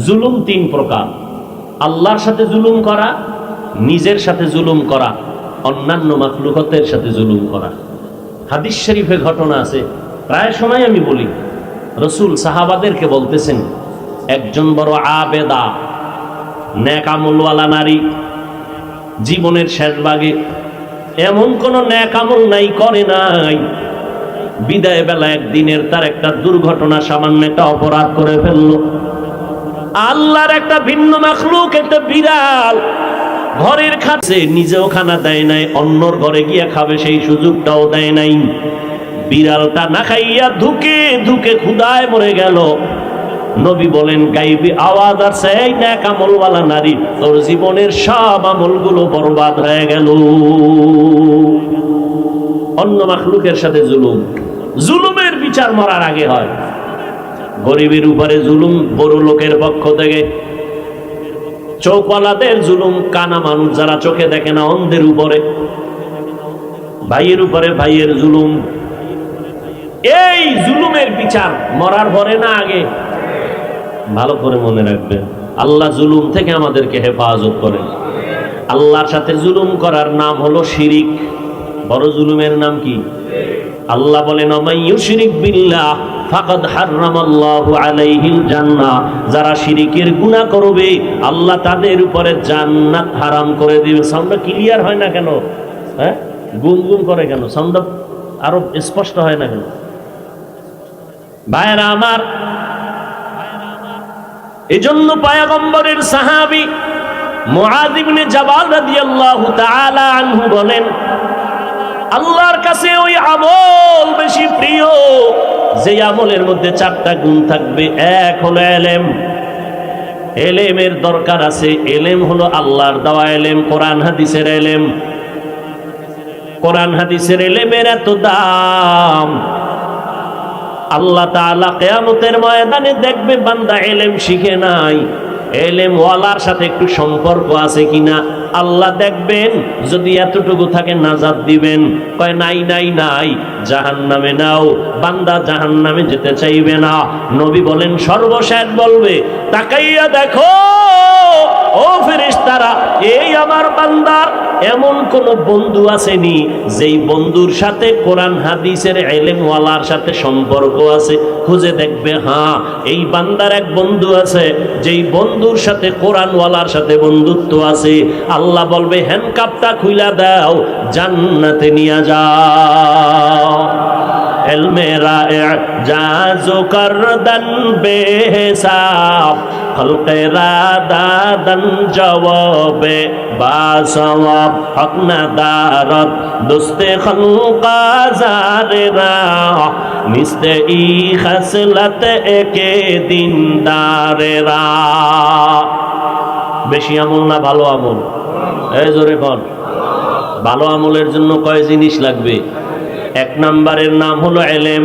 জুলুম তিন প্রকার: আল্লাহর সাথে জুলুম করা, নিজের সাথে জুলুম করা, অন্যান্য মাখলুকাতের সাথে জুলুম করা। হাদিস শরীফে ঘটনা আছে, প্রায় সময় আমি বলি, রসুল সাহাবাদেরকে বলতেছেন, একজন বড় আবেদা, নেক আমলওয়ালা নারী, জীবনের শেষ ভাগে এমন কোন নেক আমল নাই, করে নাই, বিদায় বেলা একদিনের তার একটা দুর্ঘটনা, সামান্য একটা অপরাধ করে ফেললো। আল্লাহর একটা ভিন্ন মাখলুক, একটা বিড়াল ঘরের খাচ্ছে, নিজেও খানা দেয় নাই, অন্যর ঘরে গিয়া খাবে সেই সুযোগটাও দেয় নাই। বিড়ালটা না খাইয়া ধুকে ধুকে ক্ষুধায় মরে গেল। নবী বলেন, গাইবি আওয়াজ আসছে, এই নেক আমলওয়ালা নারী, তোর জীবনের সব আমলগুলো বরবাদ হয়ে গেল। অন্য মাখলুকের সাথে জুলুম, জুলুমের বিচার মরার আগে হয়। গরিবের উপরে জুলুম বড় লোকের পক্ষ থেকে, চোখওয়ালাদের জুলুম, কানা মানুষ যারা চোখে দেখে না, অন্ধের উপরে, ভাইয়ের উপরে ভাইয়ের জুলুম। এই জুলুমের বিচার মরার পরে না আগে? ভালো করে মনে রাখবেন, আল্লাহ জুলুম থেকে আমাদেরকে হেফাজত করেন। আল্লাহর সাথে জুলুম করার নাম হলো শিরিক। বড় জুলুমের নাম কি? আল্লাহ বলেন, ওমাই ইউশরিক বিল্লাহ ফাকাদ হারামাল্লাহু আলাইহিল জান্নাহ। যারা শিরিকের গুনাহ করবে, আল্লাহ তাদের উপরে জান্নাত হারাম করে দিবে। সাউন্ডটা ক্লিয়ার হয় না কেন? হ্যাঁ, গুম গুম করে কেন? সাউন্ডটা আরো স্পষ্ট হয় না কেন? ভাইরা আমার, এজন্য পয়গম্বরের সাহাবী মুআয ইবনে জাবাল রাদিয়াল্লাহু তাআলা আনহু বলেন, আল্লাহর কাছে ওই আমল বেশি প্রিয় যে আমলের মধ্যে চারটা গুণ থাকবে। এক হলো এলেম, এলেমের দরকার আছে। এলেম হলো আল্লাহর দেওয়া এলেম, কোরআন হাদিসের এলেম। কোরআন হাদিসের এলেমের এত দাম, আল্লাহ তাআলা কিয়ামতের ময়দানে দেখবে বান্দা এলেম শিখে নাই, এলেম ওয়ালার সাথে একটু সম্পর্ক আছে কিনা আল্লাহ দেখবেন। যদি এতটুকু থাকে নাজাত দিবেন। কয় নাই নাই নাই, জাহান্নামে নাও। বান্দা জাহান্নামে যেতে চাইবে না। নবী বলেন, সর্বশেষ বলবে, তাকাইয়া দেখো ও ফেরেশতারা, এই আমার বান্দার এমন কোন বন্ধু আসেনি যেই বন্ধুর সাথে কোরআন হাদিসের ইলম ওয়ালার সাথে সম্পর্ক আছে। খুঁজে দেখবে, হ্যাঁ, এই বান্দার এক বন্ধু আছে, যেই বন্ধুর সাথে কোরআন ওয়ালার সাথে বন্ধুত্ব আছে। আল্লাহ বলবে, হ্যান্ডকাপটা খুইলা দাও, জান্নাতে নিয়ে যাও। এলমেরা জাজো করদন বেহিসাব, খলকেরা দাদন জওয়াবে বাসওয়াব, হক নাদারত দুস্তে খলকা জারেরা, নিস্তে ই খসলত একে দিনদারেরা। বেশি আমল না ভালো আমল? এই জোরে বল। ভালো আমলের জন্য কয় জিনিস লাগবে? এক নম্বরের নাম হলো এলেম।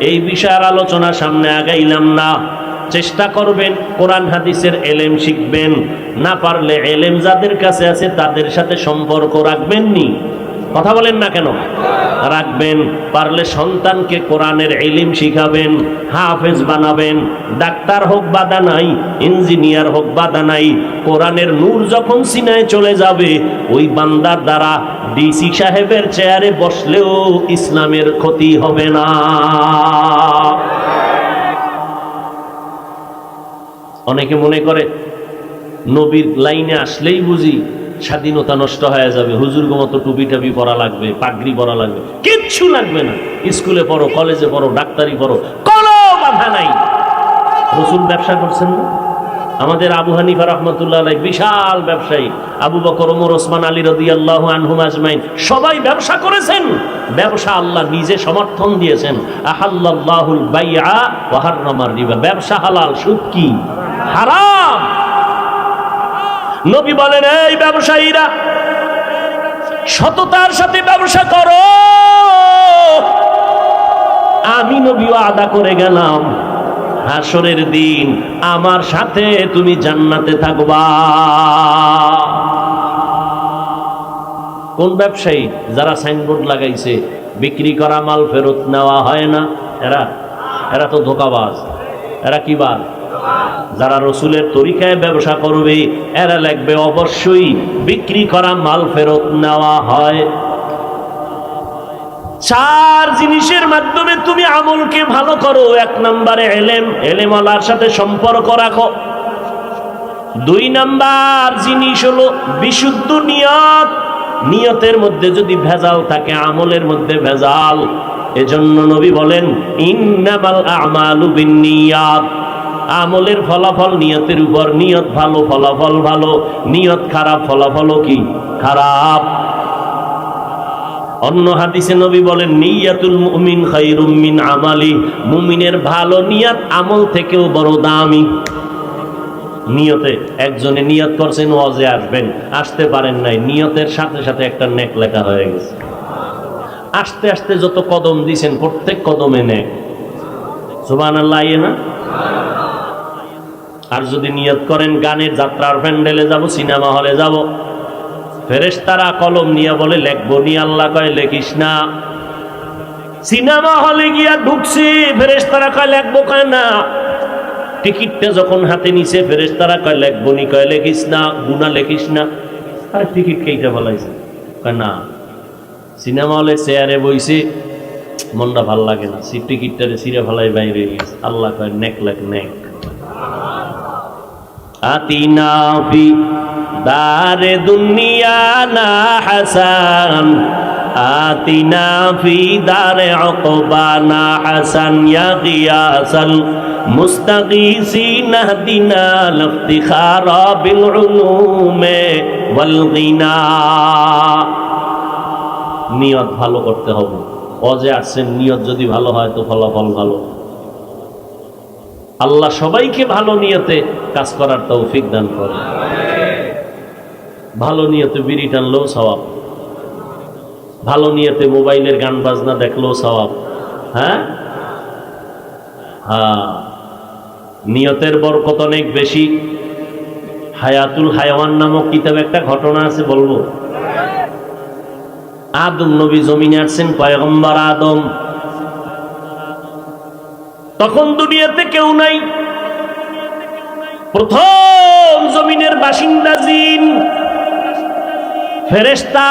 এই বিষয়ের আলোচনা সামনে আগাইলাম না। চেষ্টা করবেন কোরআন হাদিসের এলেম শিখবেন। না পারলে এলেম যাদের কাছে আছে তাদের সাথে সম্পর্ক রাখবেন নি? কথা বলেন না কেন? রাখবেন। পারলে সন্তানকে কোরআনের ইলম শিখাবেন, হাফেজ বানাবেন। ডাক্তার হোক বাধা নাই, ইঞ্জিনিয়ার হোক বাধা নাই। কোরআনের নূর যখন সিনায় চলে যাবে, ওই বান্দার দ্বারা ডিসি সাহেবের চেয়ারে বসলেও ইসলামের ক্ষতি হবে না। অনেকে মনে করে নবীর লাইনে আসলেই বুঝি স্বাধীনতা নষ্ট হয়ে যাবে, হুজুর মতো টুপি টাপি পরা লাগবে, পাগড়ি পরা লাগবে। কিচ্ছু লাগবে না। স্কুলে পড়ো, কলেজে পড়ো, ডাক্তারি পড়ো, কোনো বাধা নাই। রসুল ব্যবসা করছেন না? আমাদের আবু হানিফা রাহমাতুল্লাহ আলাইহি বিশাল ব্যবসায়ী, আবু বকর, ওমর, ওসমান, আলী রাদিয়াল্লাহু আনহুম আজমাইন সবাই ব্যবসা করেছেন। ব্যবসা আল্লাহ নিজে সমর্থন দিয়েছেন। আহাল্লাল্লাহুল বাইআ ওয়া হাররামার রিবা। ব্যবসা হালাল, সুদ কি হারাম। নবী বলেন, এই ব্যবসায়ীরা সততার সাথে ব্যবসা করো। আমি নবী ওয়াদা করে গেলাম, হাসরের দিন আমার সাথে তুমি জান্নাতে থাকবা। কোন ব্যবসায়ী? যারা সাইনবোর্ড লাগাইছে বিক্রি করা মাল ফেরত নেওয়া হয় না, এরা তো ধোঁকাবাজ। এরা কি বাজ? যারা রসুলের তরিকায় ব্যবসা করবে এরা লাগবে অবশ্যই বিক্রি করা মাল ফেরত নেওয়া হয়। 4 জিনিসের মাধ্যমে তুমি আমলকে ভালো করো। 1 নম্বরে এলেম আল্লাহর সাথে সম্পর্ক রাখো। 2 নাম্বার জিনিস হলো বিশুদ্ধ নিয়ত। নিয়তের মধ্যে যদি ভেজাল থাকে, আমলের মধ্যে ভেজাল, এজন্য নবী বলেন ইন্নামাল আমালু বিন্নিয়াত, আমলের ফলাফল নিয়তের উপর। নিয়ত ভালো, ফলাফল ভালো। নিয়ত খারাপ, ফলাফল কি খারাপ। অন্য হাদিসে নবী বলেন নিয়াতুল মুমিন খায়রুম মিন আমালি, মুমিনের ভালো নিয়ত আমল থেকেও বড় দামি। নিয়তে একজনে নিয়ত করছেন ওয়াজে আসবেন, আসতে পারেন নাই, নিয়তের সাথে সাথে একটা নেক লেখা হয়ে গেছে। আস্তে আস্তে যত কদম দিছেন প্রত্যেক কদমে নেক। সুবহানাল্লাহ না? আর যদি নিয়ত করেন গানের যাত্রার প্যান্ডেলে যাব, সিনেমা হলে যাব, ফেরেশতারা কলম নিয়ে বলে লেখবো নি, আল্লাহ কয় লেখিস না। সিনেমা হলে গিয়া ঢুকছি, ফেরেশতারা কয় লেখবো, কয় না। টিকিটটা যখন হাতে নিছে, ফেরেশতারা কয় লেখবো নি, কয় লেখিস না, গুনাহ লেখিস না। আর টিকিট কেইটা ফেলাইছে, কয় না। সিনেমা হলে চেয়ারে বইছে, মনটা ভাল লাগে না, টিকিটটারে ছিঁড়ে ফেলাই বাইরে গেছে। আল্লাহ কয় নেক লেখ, নেক। আতিনা ফি দারে দুনিয়া না হাসান, আতিনা ফি দারে উকবা না হাসান, ইয়া গিয়াসাল মুস্তাগীসিন আহদিনা লিফতিখারা বিল উলুমে ওয়াল গিনা। নিয়ত ভালো করতে হবে। ওয়াজে আসছেন, নিয়ত যদি ভালো হয় তো ফলাফল ভালো। আল্লাহ সবাইকে ভালো নিয়তে কাজ করার তৌফিক দান করে। ভালো নিয়তে বিড়ি টানলেও সওয়াব, ভালো নিয়তে মোবাইলের গান বাজনা দেখলেও সওয়াব। হ্যাঁ হ্যাঁ, নিয়তের বরকত অনেক বেশি। হায়াতুল হায়াওয়ান নামক কিতাবে একটা ঘটনা আছে, বলবো। আদম নবী জমিনে আসছেন, পয়গম্বর আদম। তখন দুনিয়াতে কেউ নাই, প্রথম জমিনের বাসিন্দা জিন, ফেরেশতা।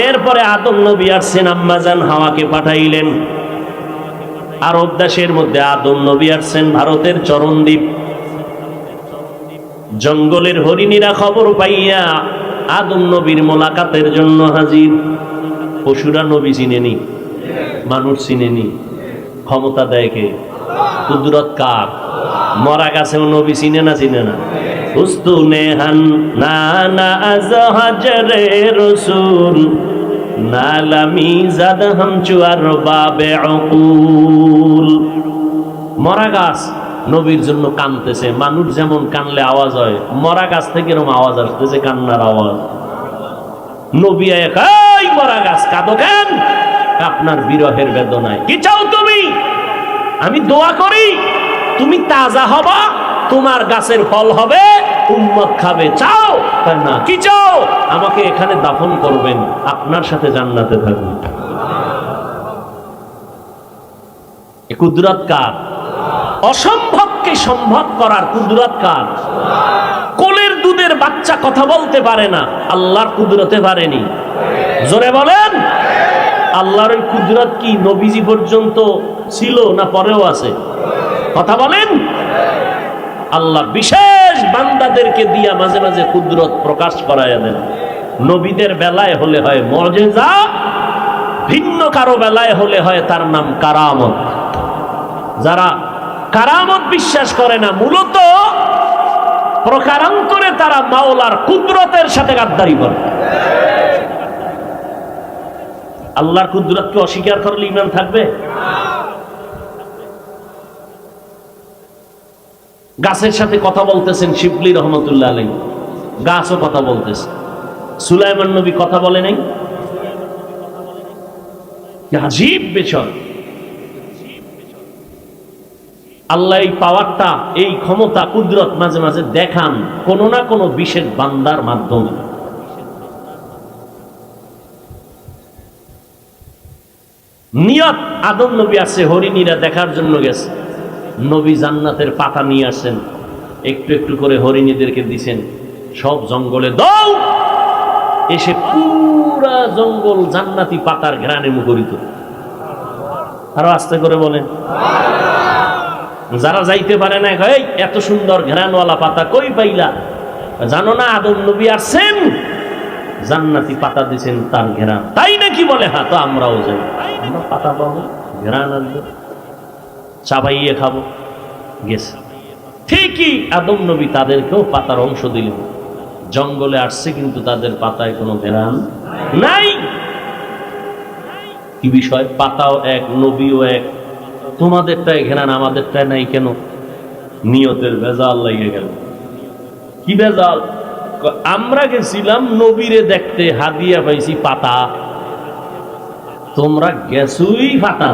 এরপরে আদম নবী আসছেন, আম্মাজান হাওয়াকে পাঠাইলেন। আরব দেশের মধ্যে আদম নবী আসছেন, ভারতের চরণদ্বীপ। জঙ্গলের হরিণীরা খবর পাইয়া আদম নবীর মোলাকাতের জন্য হাজির। পশুরা নবী চিনেনি, মানুষ চিনেনি। ক্ষমতা দেয় কে? কুদরত কার? মরা গাছেও নবী চিনে না, চিনে না? উস্তুনে হান না না আজহাজরে রসুল নালামি জাদ হামচু আর বাবে উকুল। মরা গাছ নবীর জন্য কানতেছে। মানুষ যেমন কানলে আওয়াজ হয়, মরা গাছ থেকে এরকম আওয়াজ আসতেছে, কান্নার আওয়াজ। নবী এই মরা গাছ কাঁদো কেন? আপনার বিরহের বেদনায়। কি চাও তুমি? আমি দোয়া করি তুমি তাজা হবা, তোমার গাছের ফল হবে, উম্মত খাবে। চাও? না। কি চাও? আমাকে এখানে দাফন করবেন, আপনার সাথে জান্নাতে থাকবেন। এ কুদরত কার? অসম্ভবকে সম্ভব করার কুদরত কার? কোলের দুধের বাচ্চা কথা বলতে পারে না, আল্লাহর কুদরতে পারেনি। জোরে বলেন। আল্লাহর ওই কুদরত কি নবীজি পর্যন্ত ছিল না পরেও আছে? কথা বলেন। আল্লাহ বিশেষ বান্দাদেরকে দিয়া মাঝে মাঝে কুদরত প্রকাশ করাইয়া দেন। নবীদের বেলায় হলে হয় মুজিজা, ভিন্ন কারো বেলায় হলে হয় তার নাম কারামত। যারা কারামত বিশ্বাস করে না, মূলত প্রকারান্তরে তারা মাওলার কুদরতের সাথে গাদ্দারি করে। আল্লাহর কুদরতকে অস্বীকার করলে ঈমান থাকবে? গাছের সাথে কথা বলতেছেন শিবলি রহমতুল্লাহ আলাইহি, গাছও কথা বলতেছে। সুলাইমান নবী কথা বলে নাই? আজীব বিষয়। আল্লাহ এই পাওয়ারটা, এই ক্ষমতা, কুদরত মাঝে মাঝে দেখান কোনো না কোনো বিশেষ বান্দার মাধ্যমে। নিয়ত, আদম নবী আছে, হরিণীরা দেখার জন্য গেছে। নবী জান্নাতের পাতা নিয়ে আসেন, একটু একটু করে হরিণীদেরকে দিছেন, সব জঙ্গলে দাও, এসে পুরা জঙ্গল জান্নাতি পাতার ঘ্রাণে মুখরিত। আরো আস্তে করে বলেন। যারা যাইতে পারে না, এই এত সুন্দর ঘ্রাণওয়ালা পাতা কই পাইলা? জানো না আদম নবী আসছেন, জান্নাতি পাতা দিছেন, তার ঘ্রাণ। তাই নাকি? বলে হ্যাঁ। তো আমরাও যাই, আমরা পাতা পাবো, ঘ্রাণ আসবে, চাবাইয়ে খাবো। গেছে ঠিকই, আদম নবী তাদেরকেও পাতার অংশ দিলেন। জঙ্গলে আসছে কিন্তু তাদের পাতায় কোনো ঘ্রাণ নাই। কি বিষয়? পাতাও এক, নবীও এক। তোমাদেরটাই ঘ্রাণ, আমাদেরটাই নাই কেন? নিয়তের ভেজাল লেগে গেল। কি ভেজাল? আমরা গেছিলাম নবীরে দেখতে, হাদিয়া পাইছি পাতা, তোমরা গেছুই পাতা।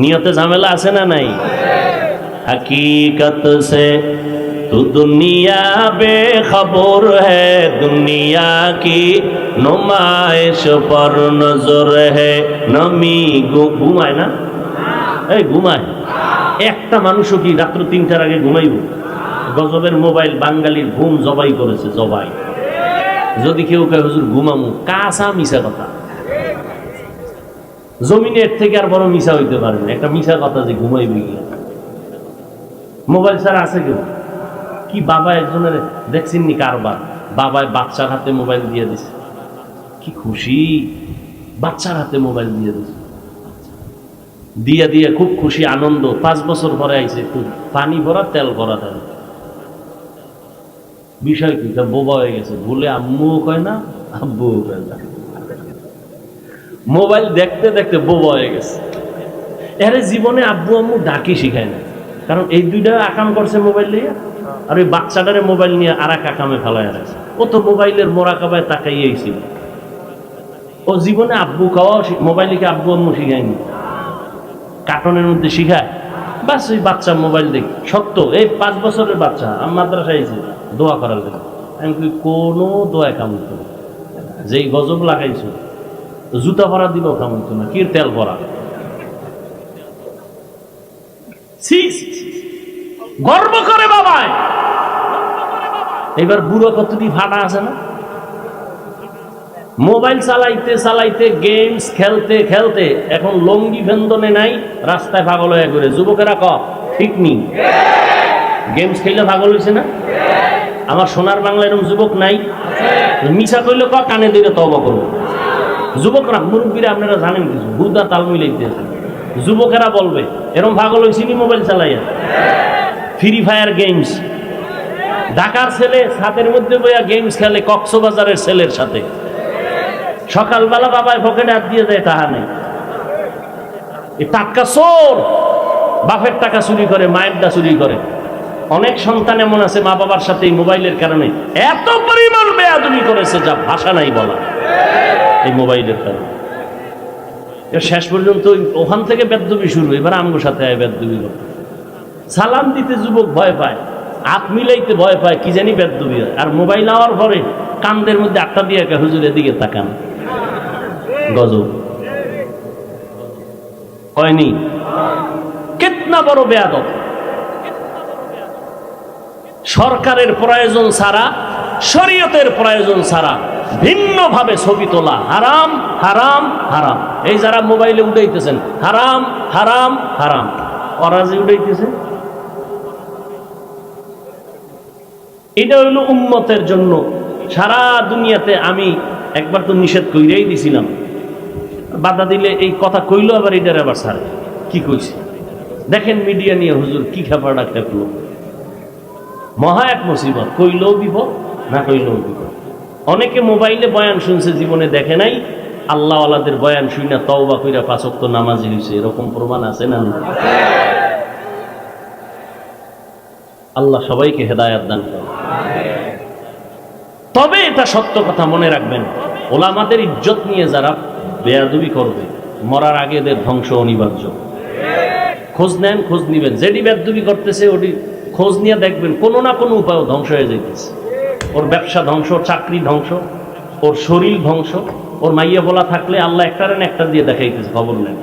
নিয়তে ঝামেলা আছে না নাই? हकीकत से तो दुनिया बेखबर है, दुनिया की नुमाइश पर नजर है। नमी ঘুমায় না? এই ঘুমায়। একটা মানুষও কি রাত্র ৩টার আগে ঘুমাইব? গজবের মোবাইল বাঙালির ঘুম জবাই করেছে, জবাই। যদি কেউ কয় হুজুর ঘুমামু, কাঁচা মিশা কথা। জমিনের থেকে আর বড় মিশা হইতে পারে না একটা মিশা কথা যে ঘুমাইবে গিয়া। মোবাইল ছাড়া আছে কেউ? কি বাবা একজনের দেখছেন নি কারবার, বাবায় বাচ্চার হাতে মোবাইল দিয়ে দিছে, কি খুশি, বাচ্চার হাতে মোবাইল দিয়ে দিছে, দিয়ে দিয়ে খুব খুশি, আনন্দ। 5 বছর পরে আইছে, খুব পানি ভরা তেল ভরা দেয়। বিষয় কি? বোবা হয়ে গেছে, বলে আম্মুও কয় না, আব্বুও কয় না। মোবাইল দেখতে দেখতে বোবা হয়ে গেছে। এর জীবনে আব্বু আম্মু ডাকি শিখায় না, কারণ এই দুইটা আকাম করছে মোবাইল নিয়ে, আর ওই বাচ্চাটারে মোবাইল নিয়ে আর এক আকামে ফেলায় রাখছে। ও তো মোবাইলের মোরাকাবায় তাকাইয়েই ছিল। ও জীবনে আব্বু খাওয়া মোবাইলকে আব্বু আম্মু শিখায়নি, কার্টনের মধ্যে শিখায়। বাস ওই বাচ্চা মোবাইল দেখ। সত্য, এই 5 বছরের বাচ্চা আমি মাদ্রাসায় আইছি দোয়া করার জন্য। আমি কোনো দোয়া কাম হইতো না, যেই গজব লাগাইছো জুতা ভরা দিলেও কাম হইতো না, কি তেল ভরা। গর্ব করে বাবায়। এবার বুড়ো কতটি ফাটা আছে না? মোবাইল চালাইতে চালাইতে, গেমস খেলতে খেলতে এখন লঙ্গি ফেন্দনে নাই, রাস্তায় পাগল হয়ে ঘুরে। যুবকেরা ক ঠিক নি? গেমস খেলে পাগল হয়েছে না? আমার সোনার বাংলা এরকম যুবক নাই? মিশা কইলে ক কানে দিলে তওবা করবো। যুবকরা, মুরব্বীরা আপনারা জানেন কিছু, হুদা তাল মিলাইতে। যুবকেরা বলবে এরকম পাগল হয়েছিনি মোবাইল চালাইয়া? Free Fire games. ঢাকার ছেলে ছাদের মধ্যে বইয়া গেমস খেলে কক্সবাজারের ছেলের সাথে। সকালবেলা বাবায় পকেটে হাত দিয়ে দেয়, টাকা নেই। এই টাটকা চোর, বাপের টাকা চুরি করে, মায়েরটা চুরি করে। অনেক সন্তান এমন আছে মা বাবার সাথে এই মোবাইলের কারণে এত পরিমাণ বেয়াদবি করেছে যা ভাষা নাই বলা, এই মোবাইলের কারণে। শেষ পর্যন্ত ওখান থেকে বেদবি শুরু, এবার আমগোর সাথে বেদবি করে। সালাম দিতে যুবক ভয় পায়, হাত মিলাইতে ভয় পায়, কি জানি বেদবি হয়। আর মোবাইল নেওয়ার পরে কান্দের মধ্যে আটটা দিয়ে হুজুরের দিকে তাকান, গজব হয়নি? কেতনা বড় বেয়াদব। সরকারের প্রয়োজন ছাড়া, শরীয়তের প্রয়োজন ছাড়া ভিন্নভাবে ছবি তোলা হারাম, হারাম, হারাম। এই যারা মোবাইলে উঠাইতেছেন হারাম, হারাম, হারাম। ওরা যে উঠাইতেছে এটা হইল উম্মতের জন্য। সারা দুনিয়াতে আমি একবার তো নিষেধ কইরাই দিছিলাম, বাধা দিলে এই কথা কইলো আবার এটার আবার ছাড়ে। কি কইছে দেখেন, মিডিয়া নিয়ে হুজুর কি খেপাটা খেপলো। মহা এক মুসিবত, কইলেও বিপদ, না কইলেও বিপদ। অনেকে মোবাইলে বয়ান শুনছে, জীবনে দেখে নাই। আল্লাহ আল্লাহদের বয়ান শুইনা তওবা কইরা 5 ওয়াক্ত নামাজি হইছে, এরকম প্রমাণ আছে না? আল্লাহ সবাইকে হেদায়েত দান করুন। তবে এটা সত্য কথা মনে রাখবেন, ওলামাদের ইজ্জত নিয়ে যারা বেয়াদবি করবে, মরার আগে এদের ধ্বংস অনিবার্য। খোঁজ নেন, খোঁজ নিবেন। যেটি বেয়াদবি করতেছে ওটি খোঁজ নিয়ে দেখবেন, কোনো না কোনো উপায় ধ্বংস হয়ে যাইতেছে। ওর ব্যবসা ধ্বংস, চাকরি ধ্বংস, ওর শরীর ধ্বংস। ওর মাইয়া বলা থাকলে আল্লাহ একটার দিয়ে দেখাইতেছে, খবর নেন।